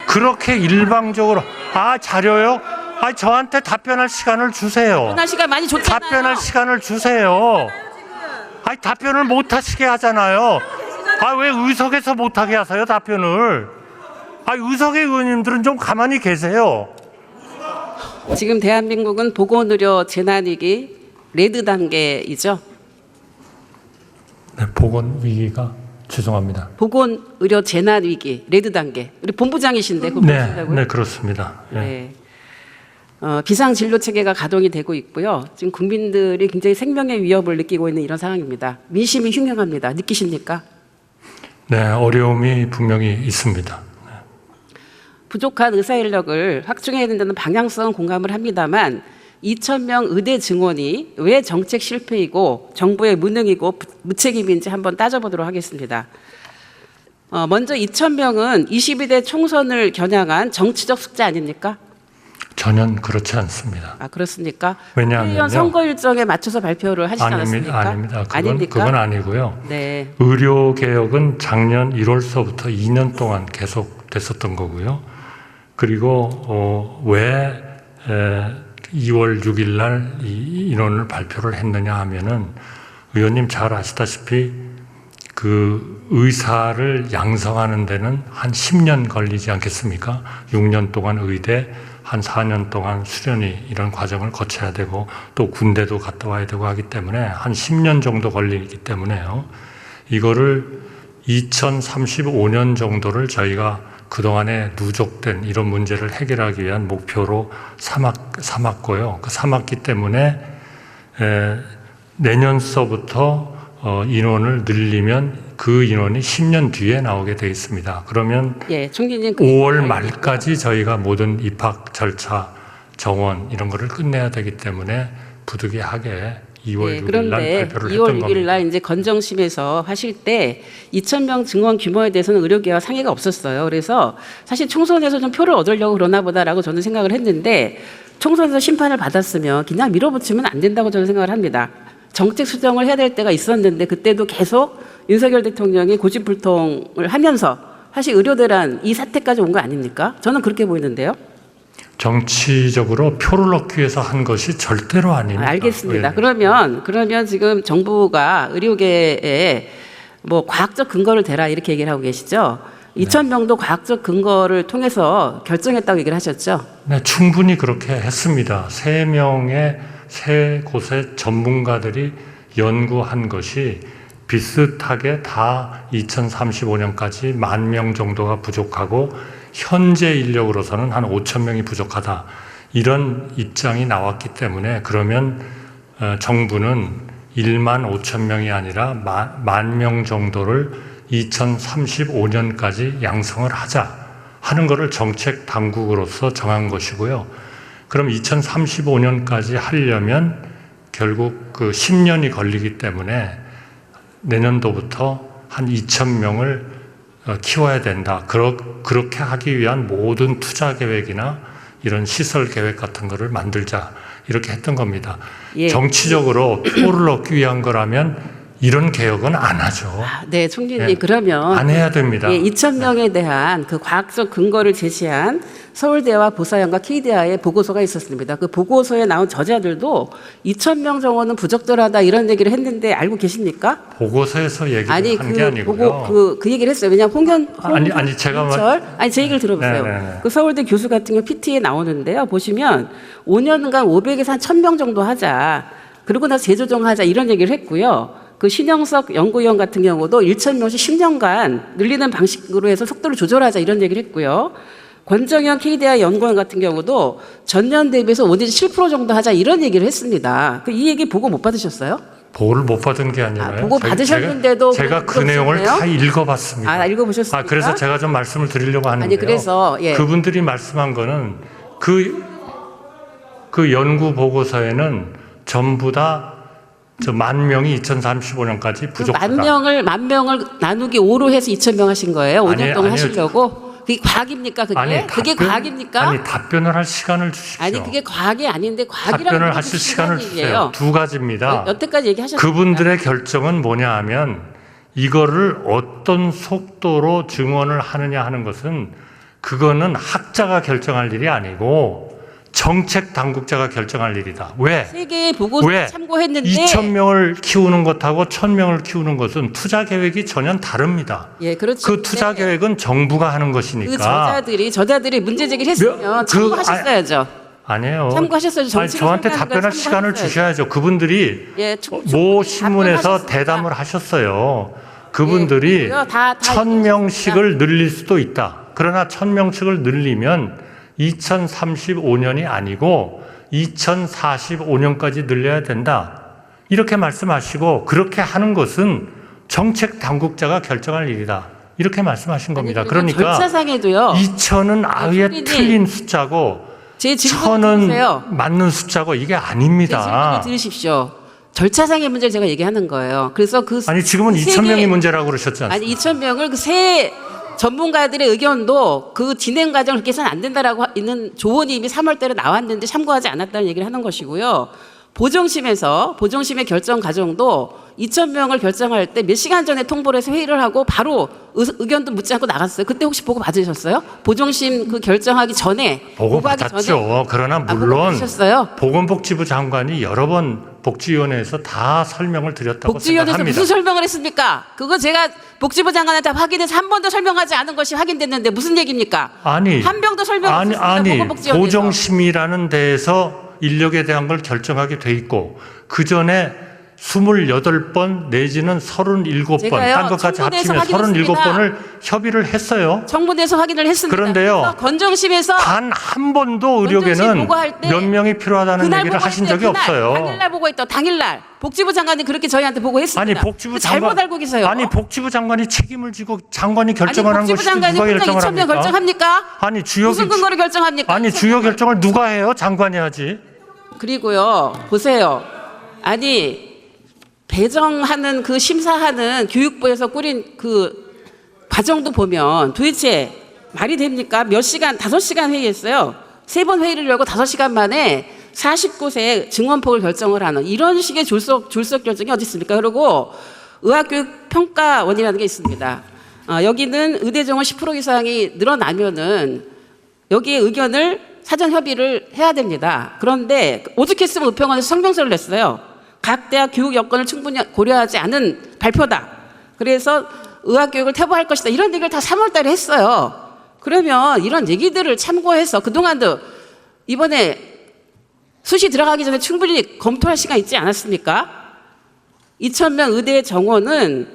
그렇게 일방적으로 자료요? 저한테 답변할 시간을 주세요. 답변할 시간 많이 줬잖아요. 답변할 시간을 주세요. 답변을 못 하시게 하잖아요. 왜 의석에서 못 하게 하세요, 답변을? 의석의 의원님들은 좀 가만히 계세요. 지금 대한민국은 보건의료 재난위기 레드 단계이죠. 네, 보건위기가 죄송합니다. 보건의료 재난위기 레드 단계. 우리 본부장이신데 그거 보신다고요? 네, 그렇습니다. 네. 비상진료체계가 가동이 되고 있고요. 지금 국민들이 굉장히 생명의 위협을 느끼고 있는 이런 상황입니다. 민심이 흉흉합니다. 느끼십니까? 네, 어려움이 분명히 있습니다. 부족한 의사 인력을 확충해야 된다는 방향성은 공감을 합니다만 2,000명 의대 증원이 왜 정책 실패이고 정부의 무능이고 무책임인지 한번 따져보도록 하겠습니다. 먼저 2,000명은 22대 총선을 겨냥한 정치적 숙제 아닙니까? 전혀 그렇지 않습니다. 그렇습니까? 왜냐하면요. 선거 일정에 맞춰서 발표를 하시지 않았습니까? 아닙니다. 아닙니까? 그건 아니고요. 네. 의료 개혁은 작년 1월서부터 2년 동안 계속됐었던 거고요. 그리고 왜 2월 6일 날 이 인원을 발표를 했느냐 하면은 의원님 잘 아시다시피 그 의사를 양성하는 데는 한 10년 걸리지 않겠습니까? 6년 동안 의대, 한 4년 동안 수련이 이런 과정을 거쳐야 되고 또 군대도 갔다 와야 되고 하기 때문에 한 10년 정도 걸리기 때문에요. 이거를 2035년 정도를 저희가 그동안에 누적된 이런 문제를 해결하기 위한 목표로 삼았고요. 삼았기 때문에 내년서부터 인원을 늘리면 그 인원이 10년 뒤에 나오게 돼 있습니다. 그러면 총리님 5월 말까지 저희가 모든 입학 절차, 정원 이런 거를 끝내야 되기 때문에 부득이하게 2월 6일 날 발표를 2월 했던 6일 날 이제 건정심에서 하실 때 2,000명 증원 규모에 대해서는 의료계와 상의가 없었어요. 그래서 사실 총선에서 좀 표를 얻으려고 그러나 보다라고 저는 생각을 했는데 총선에서 심판을 받았으면 그냥 밀어붙이면 안 된다고 저는 생각을 합니다. 정책 수정을 해야 될 때가 있었는데 그때도 계속 윤석열 대통령이 고집불통을 하면서 사실 의료대란 이 사태까지 온 거 아닙니까? 저는 그렇게 보이는데요. 정치적으로 표를 얻기 위해서 한 것이 절대로 아닙니다. 알겠습니다. 그러면 지금 정부가 의료계에 과학적 근거를 대라 이렇게 얘기를 하고 계시죠? 2,000명도 과학적 근거를 통해서 결정했다고 얘기를 하셨죠? 네, 충분히 그렇게 했습니다. 세 곳의 전문가들이 연구한 것이 비슷하게 다 2035년까지 10,000명 정도가 부족하고 현재 인력으로서는 한 5,000명이 부족하다. 이런 입장이 나왔기 때문에 그러면 정부는 15,000명이 아니라 10,000명 정도를 2035년까지 양성을 하자 하는 것을 정책 당국으로서 정한 것이고요. 그럼 2035년까지 하려면 결국 그 10년이 걸리기 때문에 내년도부터 한 2,000명을 키워야 된다. 그렇게 하기 위한 모든 투자 계획이나 이런 시설 계획 같은 거를 만들자. 이렇게 했던 겁니다. 정치적으로 표를 얻기 위한 거라면 이런 개혁은 안 하죠. 네, 총리님 그러면 안 해야 됩니다. 2,000명에 대한 그 과학적 근거를 제시한 서울대와 보사연과 K대와의 보고서가 있었습니다. 그 보고서에 나온 저자들도 2,000명 정도는 부적절하다 이런 얘기를 했는데 알고 계십니까? 보고서에서 얘기를 한 게 아니고요. 그 얘기를 했어요. 왜냐하면 제 얘기를 들어보세요. 네네네. 그 서울대 교수 같은 경우 PT에 나오는데요. 보시면 5년간 500에서 한 1,000명 정도 하자. 그러고 나서 재조정하자 이런 얘기를 했고요. 그 신영석 연구위원 같은 경우도 1,000명씩 10년간 늘리는 방식으로 해서 속도를 조절하자 이런 얘기를 했고요. 권정현 K대학 연구원 같은 경우도 전년 대비해서 5 내지 7% 정도 하자 이런 얘기를 했습니다. 이 얘기 보고 못 받으셨어요? 보고를 못 받은 게 아니라요. 보고 받으셨는데도 제가 그 내용을 다 읽어봤습니다. 읽어보셨습니까? 그래서 제가 좀 말씀을 드리려고 하는데요. 그래서 그분들이 말씀한 거는 그 연구 보고서에는 전부 다 10,000명이 2035년까지 부족하다. 10,000명을 나누기 5로 해서 2,000명 하신 거예요? 5년 동안 하시려고? 그게 과학입니까? 그게 과학입니까? 답변을 할 시간을 주십시오. 그게 과학이 아닌데 과학이라는 답변을 하실 시간을 주세요. 두 가지입니다. 여태까지 얘기하셨습니다. 그분들의 결정은 뭐냐 하면 이거를 어떤 속도로 증원을 하느냐 하는 것은 그거는 학자가 결정할 일이 아니고 정책 당국자가 결정할 일이다. 왜? 세계의 보고서를 참고했는데 2,000명을 키우는 것하고 1,000명을 키우는 것은 투자 계획이 전혀 다릅니다. 예, 그렇죠. 그 투자 계획은 정부가 하는 것이니까. 그 저자들이 문제 제기를 했으면 참고하셨어야죠. 아니에요. 참고하셨어야죠. 아니, 저한테 답변할 시간을 주셔야죠. 그분들이 예, 모 신문에서 대담을 하셨어요. 그분들이 예, 다 1,000명씩을 늘릴 수도 있다. 그러나 1,000명씩을 늘리면 2035년이 아니고 2045년까지 늘려야 된다. 이렇게 말씀하시고 그렇게 하는 것은 정책 당국자가 결정할 일이다. 이렇게 말씀하신 겁니다. 그러니까 절차상에도요. 2,000은 아예 틀린 숫자고 제 질문 들으세요. 1,000은 맞는 숫자고 이게 제 아닙니다. 질문을 들으십시오. 절차상의 문제를 제가 얘기하는 거예요. 그래서 아니 지금은 2,000명이 문제라고 그러셨지 않습니까? 아니 2,000명을 그 세 전문가들의 의견도 그 진행 과정을 그렇게 해서는 안 된다라고 있는 조언이 이미 3월달에 나왔는데 참고하지 않았다는 얘기를 하는 것이고요. 보정심의 결정 과정도 2,000명을 결정할 때 몇 시간 전에 통보를 해서 회의를 하고 바로 의견도 묻지 않고 나갔어요. 그때 혹시 보고 받으셨어요? 보정심 그 결정하기 전에 보고 받았죠. 그러나 물론 보건복지부 장관이 여러 번 복지위원회에서 다 설명을 드렸다고 복지위원회에서 생각합니다. 무슨 설명을 했습니까? 그거 제가 복지부 장관한테 확인해서 한 번도 설명하지 않은 것이 확인됐는데 무슨 얘기입니까? 아니 한 병도 설명 없었습니다. 보건복지위원회에서. 보정심이라는 데에서 인력에 대한 걸 결정하게 돼 있고 그 전에 28번 내지는 37번 딴 것까지 합치면 37번을 협의를 했어요. 청문회에서 확인을 했습니다. 그런데요. 건정심에서 단 한 번도 의료계는 몇 명이 필요하다는 얘기를 하신 적이 없어요. 당일날 보고했던 당일날 복지부 장관이 그렇게 저희한테 보고했습니다. 아니 복지부 장관 잘못 알고 계세요. 아니 복지부 장관이 책임을 지고 장관이 결정하는 것이 누가 장관이 결정을 2,000명 합니까? 결정합니까? 아니 주요 무슨 근거로 결정합니까? 아니 주요 결정을 누가 해요? 장관이 하지. 그리고요 보세요. 아니 배정하는 그 심사하는 교육부에서 꾸린 그 과정도 보면 도대체 말이 됩니까? 몇 시간 5시간 회의했어요. 3번 회의를 열고 5시간 만에 49세 증원폭을 결정을 하는 이런 식의 졸속 결정이 어디 있습니까? 그리고 의학교육평가원이라는 게 있습니다. 여기는 의대 정원 10% 이상이 늘어나면은 여기에 의견을 사전 협의를 해야 됩니다. 그런데 오죽했으면 의평원에서 성명서를 냈어요. 각 대학 교육 여건을 충분히 고려하지 않은 발표다. 그래서 의학교육을 퇴보할 것이다. 이런 얘기를 다 3월 달에 했어요. 그러면 이런 얘기들을 참고해서 그동안도 이번에 수시 들어가기 전에 충분히 검토할 시간 있지 않았습니까? 2,000명 의대 정원은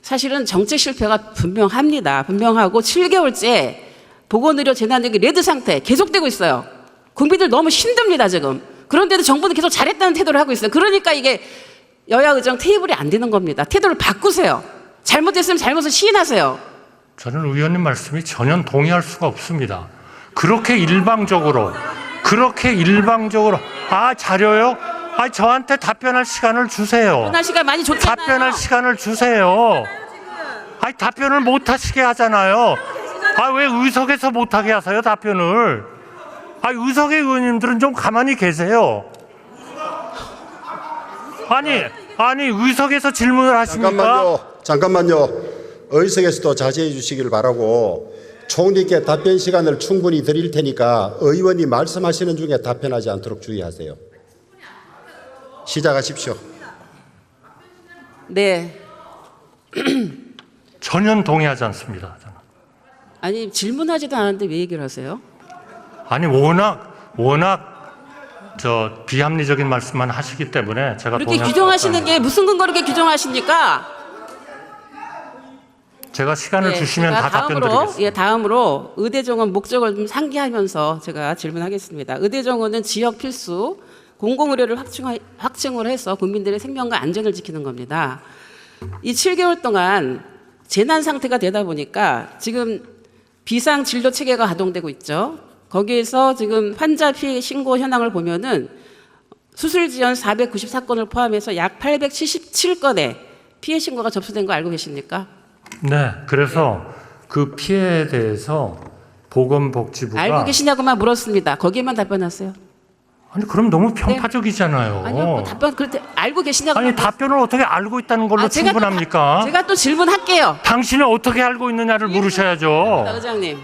사실은 정책 실패가 분명합니다. 분명하고 7개월째 보건의료 재난위기 레드 상태 계속되고 있어요. 국민들 너무 힘듭니다 지금. 그런데도 정부는 계속 잘했다는 태도를 하고 있어요. 그러니까 이게 여야 의정 테이블이 안 되는 겁니다. 태도를 바꾸세요. 잘못했으면 잘못을 시인하세요. 저는 의원님 말씀이 전혀 동의할 수가 없습니다. 그렇게 일방적으로 자료요? 저한테 답변할 시간을 주세요. 답변할 시간 많이 줬잖아요. 답변할 시간을 주세요. 답변을 못 하시게 하잖아요. 왜 의석에서 못 하게 하세요, 답변을? 의석의 의원님들은 좀 가만히 계세요. 아니 의석에서 질문을 하십니까? 잠깐만요. 의석에서도 자제해 주시기를 바라고 총리께 답변 시간을 충분히 드릴 테니까 의원이 말씀하시는 중에 답변하지 않도록 주의하세요. 시작하십시오. 네. 전혀 동의하지 않습니다. 저는. 아니 질문하지도 않았는데 왜 얘기를 하세요? 아니 워낙 비합리적인 말씀만 하시기 때문에 제가 그렇게 규정하시는 게 무슨 근거로 그렇게 규정하십니까? 제가 시간을 주시면 다 답변 드리겠습니다. 다음으로 의대 정원 목적을 좀 상기하면서 제가 질문하겠습니다. 의대 정원은 지역 필수 공공의료를 확충을 해서 국민들의 생명과 안전을 지키는 겁니다. 이 7개월 동안 재난 상태가 되다 보니까 지금 비상 진료 체계가 가동되고 있죠. 거기에서 지금 환자 피해 신고 현황을 보면은 수술 지연 494건을 포함해서 약 877건의 피해 신고가 접수된 거 알고 계십니까? 네, 그래서 그 피해에 대해서 보건복지부가 알고 계시냐고만 물었습니다. 거기에만 답변하세요. 아니 그럼 너무 편파적이잖아요. 아니요, 답변 그때 알고 계시냐고. 답변을 어떻게 알고 있다는 걸로 충분합니까? 제가 또 질문할게요. 당신이 어떻게 알고 있느냐를 물으셔야죠. 의장님,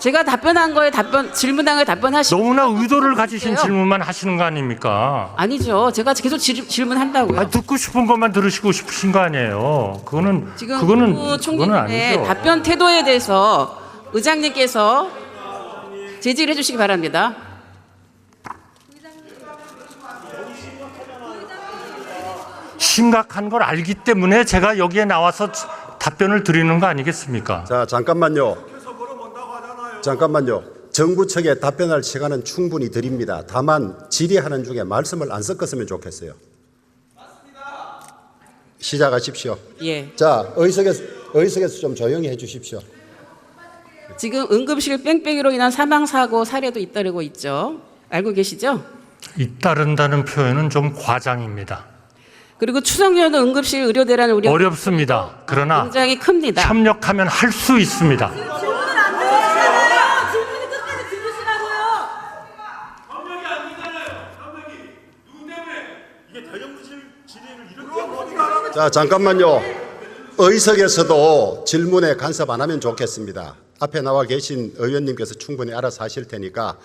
제가 답변한 거에 질문한 거에 답변하시고. 너무나 의도를 가지신 있어요. 질문만 하시는 거 아닙니까? 아니죠. 제가 계속 질문한다고요. 아, 듣고 싶은 것만 들으시고 싶으신 거 아니에요. 지금 그거는 총리님의 아니죠. 답변 태도에 대해서 의장님께서 제지를 해주시기 바랍니다. 심각한 걸 알기 때문에 제가 여기에 나와서 답변을 드리는 거 아니겠습니까? 자, 잠깐만요. 정부 측에 답변할 시간은 충분히 드립니다. 다만 질의하는 중에 말씀을 안 섞었으면 좋겠어요. 시작하십시오. 예. 자, 의석에서 좀 조용히 해 주십시오. 지금 응급실 뺑뺑이로 인한 사망 사고 사례도 잇따르고 있죠. 알고 계시죠? 잇따른다는 표현은 좀 과장입니다. 그리고 추석 연휴 응급실 의료대란 우려 어렵습니다. 그러나 굉장히 큽니다. 협력하면 할 수 있습니다. 질문을 안 들으시잖아요. 질문이 끝까지 들으시라고요. 협력이 안 되잖아요. 협력이 누구 때문에 이게 대정부질 질의를 이렇게 하고 자, 잠깐만요. 의석에서도 질문에 간섭 안 하면 좋겠습니다. 앞에 나와 계신 의원님께서 충분히 알아서 하실 테니까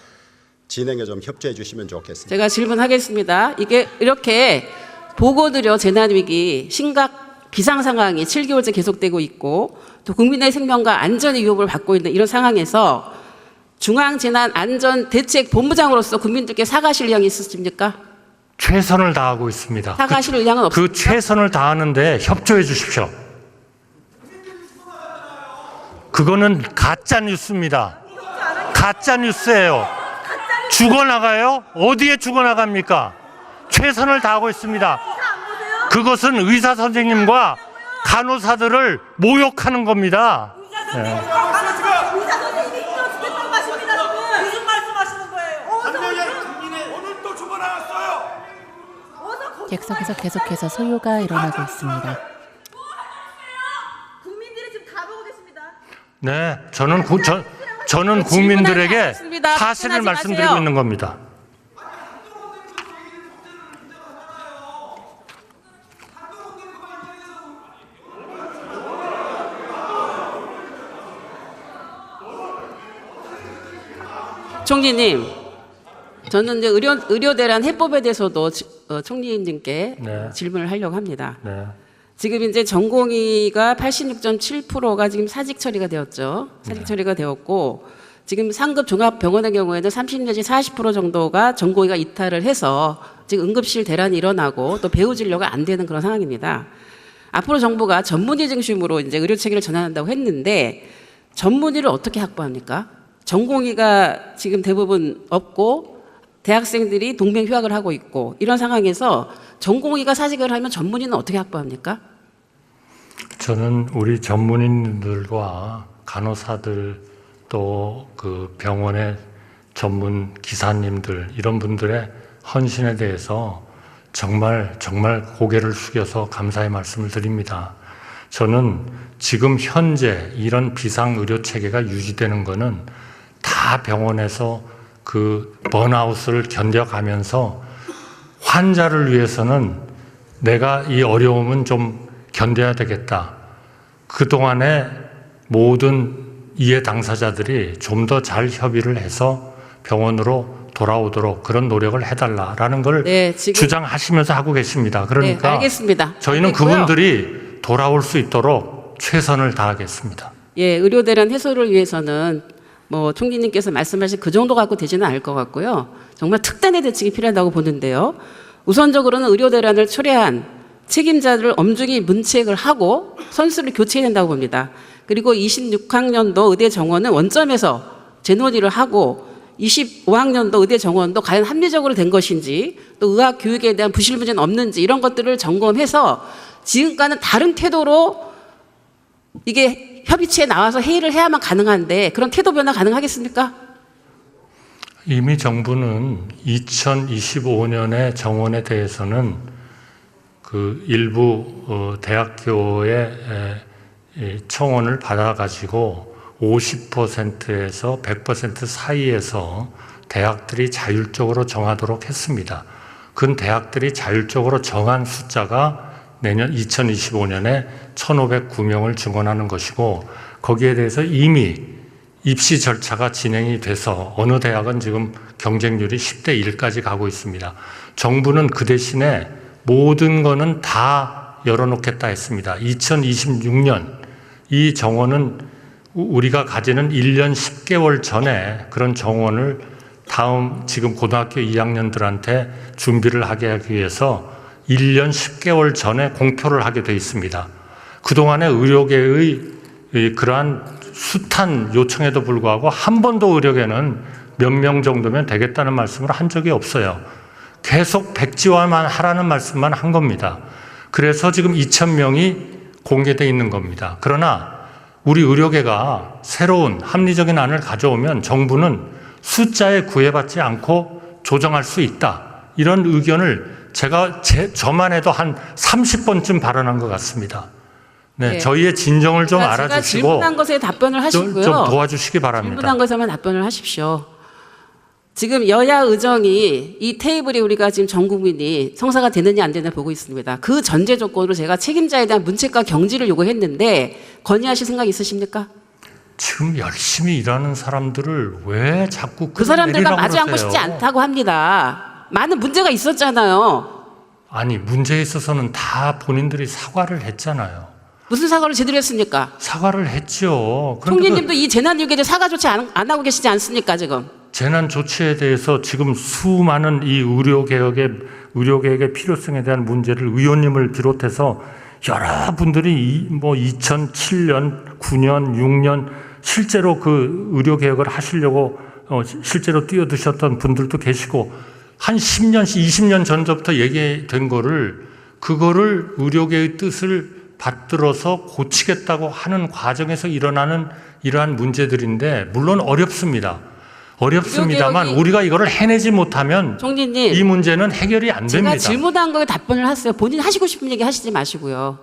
진행에 좀 협조해 주시면 좋겠습니다. 제가 질문하겠습니다. 이게 이렇게 보고드려 재난위기 심각 비상상황이 7개월째 계속되고 있고 또 국민의 생명과 안전의 위협을 받고 있는 이런 상황에서 중앙재난안전대책본부장으로서 국민들께 사과하실 의향이 있으십니까? 최선을 다하고 있습니다. 사과하실 의향은 그 없습니까? 최선을 다하는데 협조해 주십시오. 그거는 가짜 뉴스입니다. 가짜 뉴스예요. 죽어나가요? 어디에 죽어나갑니까? 최선을 다하고 있습니다. 그것은 의사 선생님과 간호사들을 모욕하는 겁니다. 의사 선생님이 힘들어 죽겠다고 하십니다. 지금. 무슨 말씀하시는 거예요? 오늘 또 죽어나왔어요. 객석에서 계속해서 소요가 일어나고 있습니다. 국민들이 지금 다 보고 계십니다. 네, 저는 국민들에게 않습니다. 사실을 답변하지 말씀드리고 마세요. 있는 겁니다. 총리님, 저는 이제 의료대란 해법에 대해서도 총리님께 네. 질문을 하려고 합니다. 네. 지금 이제 전공의가 86.7%가 지금 사직 처리가 되었죠. 사직 처리가 되었고 지금 상급 종합병원의 경우에는 30 내지 40% 정도가 전공의가 이탈을 해서 지금 응급실 대란이 일어나고 또 배후 진료가 안 되는 그런 상황입니다. 앞으로 정부가 전문의 중심으로 이제 의료 체계를 전환한다고 했는데 전문의를 어떻게 확보합니까? 전공의가 지금 대부분 없고 대학생들이 동맹 휴학을 하고 있고 이런 상황에서 전공의가 사직을 하면 전문의는 어떻게 확보합니까? 저는 우리 전문인들과 간호사들 또 그 병원의 전문 기사님들 이런 분들의 헌신에 대해서 정말 고개를 숙여서 감사의 말씀을 드립니다. 저는 지금 현재 이런 비상의료 체계가 유지되는 것은 다 병원에서 그 번아웃을 견뎌가면서 환자를 위해서는 내가 이 어려움은 좀 견뎌야 되겠다. 그동안에 모든 이해 당사자들이 좀 더 잘 협의를 해서 병원으로 돌아오도록 그런 노력을 해달라라는 걸 네, 지금 주장하시면서 하고 계십니다. 그러니까 네, 알겠습니다. 저희는 알겠고요. 그분들이 돌아올 수 있도록 최선을 다하겠습니다. 예, 의료대란 해소를 위해서는 뭐 총리님께서 말씀하신 그 정도 갖고 되지는 않을 것 같고요. 정말 특단의 대책이 필요하다고 보는데요. 우선적으로는 의료대란을 초래한 책임자들을 엄중히 문책을 하고 선수를 교체해야 된다고 봅니다. 그리고 26학년도 의대 정원은 원점에서 재논의를 하고 25학년도 의대 정원도 과연 합리적으로 된 것인지 또 의학 교육에 대한 부실 문제는 없는지 이런 것들을 점검해서 지금과는 다른 태도로 이게 협의체에 나와서 회의를 해야만 가능한데 그런 태도 변화 가능하겠습니까? 이미 정부는 2025년의 정원에 대해서는 그 일부 대학교의 청원을 받아가지고 50%에서 100% 사이에서 대학들이 자율적으로 정하도록 했습니다. 그 대학들이 자율적으로 정한 숫자가 내년 2025년에 1,509명을 증원하는 것이고 거기에 대해서 이미 입시 절차가 진행이 돼서 어느 대학은 지금 경쟁률이 10대 1까지 가고 있습니다. 정부는 그 대신에 모든 거는 다 열어놓겠다 했습니다. 2026년 이 정원은 우리가 가지는 1년 10개월 전에 그런 정원을 다음 지금 고등학교 2학년들한테 준비를 하게 하기 위해서 1년 10개월 전에 공표를 하게 돼 있습니다. 그동안의 의료계의 그러한 숱한 요청에도 불구하고 한 번도 의료계는 몇 명 정도면 되겠다는 말씀을 한 적이 없어요. 계속 백지화만 하라는 말씀만 한 겁니다. 그래서 지금 2,000명이 공개되어 있는 겁니다. 그러나 우리 의료계가 새로운 합리적인 안을 가져오면 정부는 숫자에 구애받지 않고 조정할 수 있다. 이런 의견을 저만 해도 한 30번쯤 발언한 것 같습니다. 네, 저희의 진정을 좀 제가 알아주시고 질문한 것에 답변을 하시고요. 좀 도와주시기 바랍니다. 질문한 것에만 답변을 하십시오. 지금 여야 의정이 이 테이블이 우리가 지금 전 국민이 성사가 되느냐 안 되느냐 보고 있습니다. 그 전제 조건으로 제가 책임자에 대한 문책과 경지를 요구했는데 건의하실 생각 있으십니까? 지금 열심히 일하는 사람들을 왜 자꾸 그 사람들과 끌어내리라고 마주 앉고 그러세요? 싶지 않다고 합니다. 많은 문제가 있었잖아요. 아니 문제에 있어서는 다 본인들이 사과를 했잖아요. 무슨 사과를 제대로 했습니까? 사과를 했죠. 총리님도 이 재난위기에 대해 사과 조치 안 하고 계시지 않습니까 지금? 재난 조치에 대해서 지금 수많은 이 의료개혁의 필요성에 대한 문제를 의원님을 비롯해서 여러분들이 2007년, 9년, 6년 실제로 그 의료개혁을 하시려고 실제로 뛰어드셨던 분들도 계시고 한 10년, 20년 전부터 얘기된 그거를 의료계의 뜻을 받들어서 고치겠다고 하는 과정에서 일어나는 이러한 문제들인데 물론 어렵습니다만 우리가 이거를 해내지 못하면 총리님, 이 문제는 해결이 안 됩니다. 제가 질문한 거에 답변을 하세요. 본인 하시고 싶은 얘기 하시지 마시고요.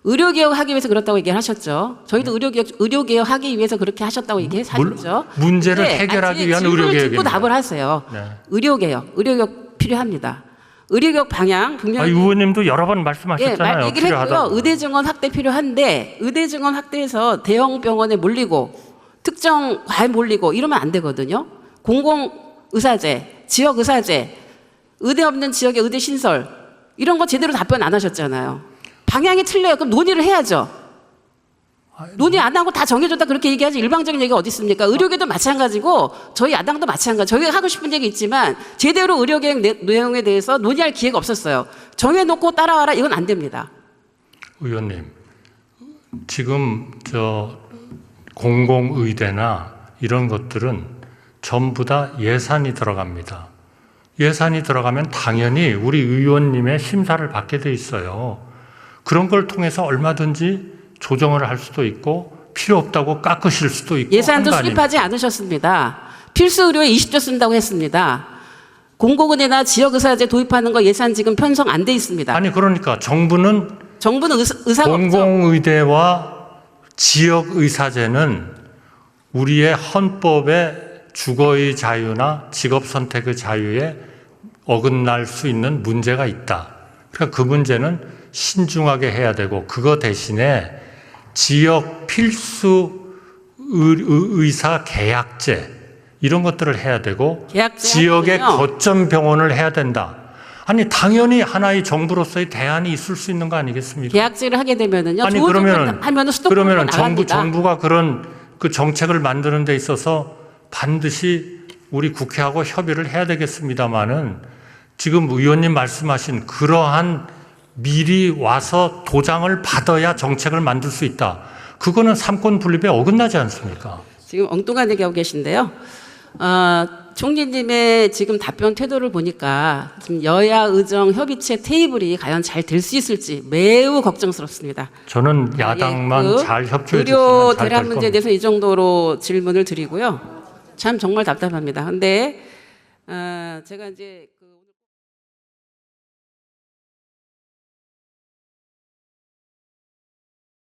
의료개혁 하기 위해서 그렇다고 얘기하셨죠. 저희도 의료개혁 하기 위해서 그렇게 하셨다고 얘기하셨죠. 문제를 네, 해결하기 위한 질문을 듣고 의료개혁입니다. 답을 하세요. 네. 의료개혁 필요합니다. 의료개혁 방향 분명히 의원님도 여러 번 말씀하셨잖아요. 얘기를 했고요. 필요하다고. 의대 증원 확대 필요한데 의대 증원 확대해서 대형 병원에 몰리고 특정 과에 몰리고 이러면 안 되거든요. 공공의사제, 지역의사제, 의대 없는 지역의 의대 신설 이런 거 제대로 답변 안 하셨잖아요. 방향이 틀려요. 그럼 논의를 해야죠. 논의 안 하고 다 정해줬다 그렇게 얘기하지 일방적인 얘기가 어디 있습니까? 의료계도 마찬가지고 저희 야당도 마찬가지. 저희가 하고 싶은 얘기 있지만 제대로 의료계획 내용에 대해서 논의할 기회가 없었어요. 정해놓고 따라와라 이건 안 됩니다. 의원님, 지금 공공의대나 이런 것들은 전부 다 예산이 들어갑니다. 예산이 들어가면 당연히 우리 의원님의 심사를 받게 돼 있어요. 그런 걸 통해서 얼마든지 조정을 할 수도 있고 필요 없다고 깎으실 수도 있고 예산도 수립하지 않으셨습니다. 필수 의료에 20조 쓴다고 했습니다. 공공의대나 지역의사제 도입하는 거 예산 지금 편성 안 돼 있습니다. 아니 그러니까 정부는 의사가 없죠. 공공의대와 지역의사제는 우리의 헌법의 주거의 자유나 직업 선택의 자유에 어긋날 수 있는 문제가 있다. 그러니까 그 문제는 신중하게 해야 되고 그거 대신에 지역 필수 의사 계약제 이런 것들을 해야 되고 지역의 거점 병원을 해야 된다. 아니 당연히 하나의 정부로서의 대안이 있을 수 있는 거 아니겠습니까? 계약제를 하게 되면은요. 아니 그러면은 나갑니다. 정부가 그런 그 정책을 만드는 데 있어서 반드시 우리 국회하고 협의를 해야 되겠습니다만은 지금 의원님 말씀하신 그러한 미리 와서 도장을 받아야 정책을 만들 수 있다. 그거는 삼권 분립에 어긋나지 않습니까? 지금 엉뚱한 얘기하고 계신데요. 총리님의 지금 답변 태도를 보니까 지금 여야 의정 협의체 테이블이 과연 잘 될 수 있을지 매우 걱정스럽습니다. 저는 야당만 잘 협조해 의료 주시면 잘 될 대란 문제에 겁니다. 대해서 이 정도로 질문을 드리고요. 참 정말 답답합니다. 근데 제가 이제